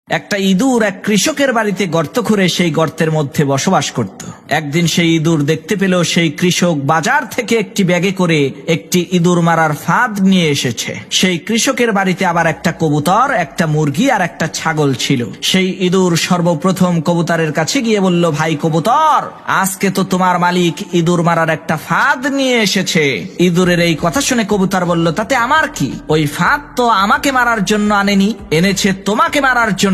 একটা ইঁদুর এক কৃষকের বাড়িতে গর্ত খুঁড়ে সেই গর্তের মধ্যে বসবাস করত। একদিন সেই ইঁদুর দেখতে পেল সেই কৃষক বাজার থেকে একটি ব্যাগে করে একটি ইঁদুর মারার ফাঁদ নিয়ে এসেছে। সেই কৃষকের বাড়িতে আবার একটা কবুতর, একটা মুরগি আর একটা ছাগল ছিল। সেই ইঁদুর সর্বপ্রথম কবুতরের কাছে গিয়ে বলল, ভাই কবুতর, আজকে তো তোমার মালিক ইঁদুর মারার একটা ফাঁদ নিয়ে এসেছে। ইঁদুরের এই কথা শুনে কবুতর বলল, তাতে আমার কি? ওই ফাঁদ তো আমাকে মারার জন্য আনেনি, এনেছে তোমাকে মারার জন্য।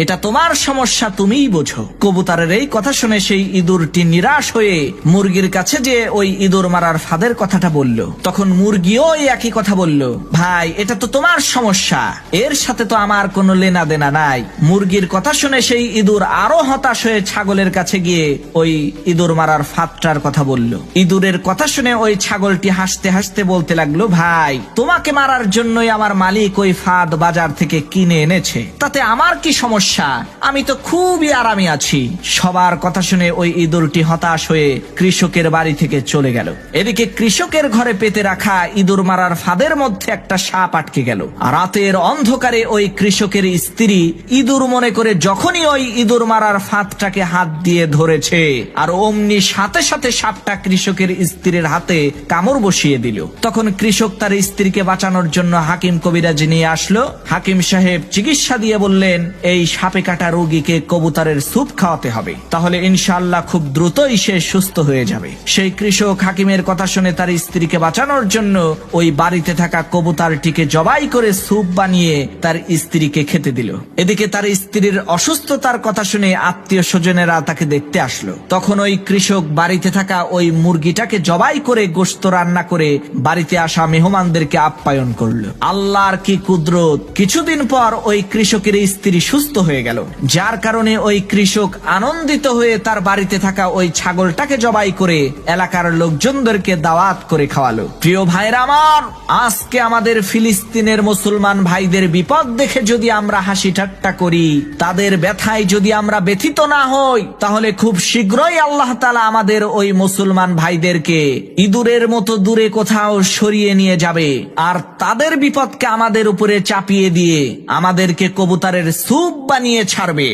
এটা তোমার সমস্যা, তুমিই বোঝো। কবুতরের এই কথা শুনে সেই ইঁদুরটি নিরাশ হয়ে মুরগির কাছে যে ওই ইঁদুর মারার ফাঁদের কথাটা বলল। তখন মুরগিও এই একই কথা বলল, ভাই এটা তো তোমার সমস্যা, এর সাথে তো আমার কোনো লেনা দেনা নাই। মুরগির কথা শুনে সেই ইঁদুর আরো হতাশ হয়ে ছাগলের কাছে গিয়ে ওই ইঁদুর মারার ফাঁদটার কথা বলল। ইঁদুরের কথা শুনে ওই ছাগলটি হাসতে হাসতে বলতে লাগলো, ভাই তোমাকে মারার জন্যই আমার মালিক ওই ফাঁদ বাজার থেকে কিনে এনেছে, তাতে আমার কি সমস্যা? আমি তো খুবই আরামে আছি। সবার কথা শুনে ওই ইঁদুরটি হতাশ হয়ে কৃষকের বাড়ি থেকে চলে গেল। এদিকে কৃষকের ঘরে পেতে রাখা ইঁদুর মারার ফাঁদের মধ্যে একটা সাপ আটকে গেল। রাতের অন্ধকারে ওই কৃষকের স্ত্রী ইঁদুর মনে করে যখনই ওই ইঁদুর মারার ফাঁদটাকে হাত দিয়ে ধরেছে, আর অমনি সাথে সাথে সাপটা কৃষকের স্ত্রীর হাতে কামড় বসিয়ে দিল। তখন কৃষক তার স্ত্রীকে বাঁচানোর জন্য হাকিম কবিরাজ নিয়ে আসলো। হাকিম সাহেব চিকিৎসা দিয়ে বললেন, এই সাপে কাটা রোগীকে কবুতরের স্যুপ খাওয়াতে হবে, তাহলে ইনশাআল্লাহ খুব দ্রুতই সে সুস্থ হয়ে যাবে। সেই কৃষক হাকিমের কথা শুনে তার স্ত্রীকে বাঁচানোর জন্য ওই বাড়িতে থাকা কবুতরটিকে জবাই করে স্যুপ বানিয়ে তার স্ত্রীকে খেতে দিল। এদিকে তার স্ত্রীর অসুস্থতার কথা শুনে আত্মীয় স্বজনেরা তাকে দেখতে আসলো। তখন ওই কৃষক বাড়িতে থাকা ওই মুরগিটাকে জবাই করে গোশত রান্না করে বাড়িতে আসা মেহমানদেরকে আপ্যায়ন করলো। আল্লাহর কি কুদরত! কিছুদিন পর ওই কৃষকের স্ত্রী সুস্থ হয়ে গেল, যার কারণে ওই কৃষক আনন্দিত হয়ে তার বাড়িতে থাকা ওই ছাগলটাকে জবাই করে এলাকার লোকজনদেরকে দাওয়াত করে খাওয়ালো। প্রিয় ভাইরা আমার, আজকে আমাদের ফিলিস্তিনের মুসলমান ভাইদের বিপদ দেখে যদি আমরা হাসি ঠাট্টা করি, তাদের ব্যথায় যদি আমরা ব্যথিত না হই, তাহলে খুব শীঘ্রই আল্লাহ তাআলা আমাদের ওই মুসলমান ভাইদেরকে ইঁদুরের মতো দূরে কোথাও সরিয়ে নিয়ে যাবে, আর তাদের বিপদকে আমাদের উপরে চাপিয়ে দিয়ে আমাদেরকে কবুতরের স্যুপ বানিয়ে ছাড়বে।